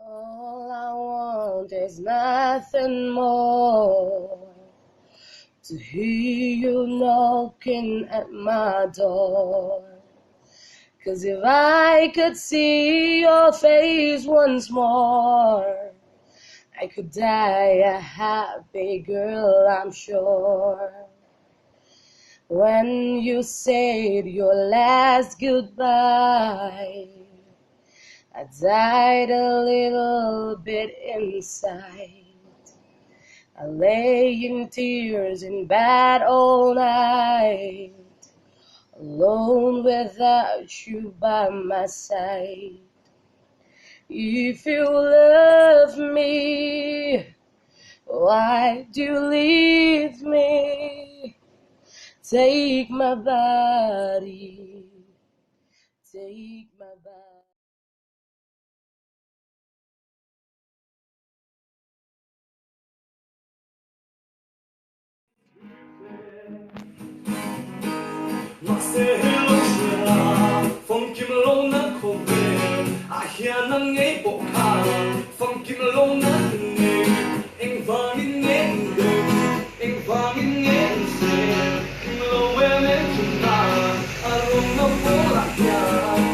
All I want is nothing more, to hear you knocking at my door. 'Cause if I could see your face once more, I could die a happy girl, I'm sure. When you said your last goodbye, I died a little bit inside. I lay in tears in bed all night, alone without you by my side. If you love me, why do you leave me? Take my body, take my body. Phong kim lâu na không về, hiện năng nghe bộ ca. Phong kim lâu na nghe, anh vang nghe đêm, anh vang nghe say. Lâu em chúng ta, aroma phố lạc nhà.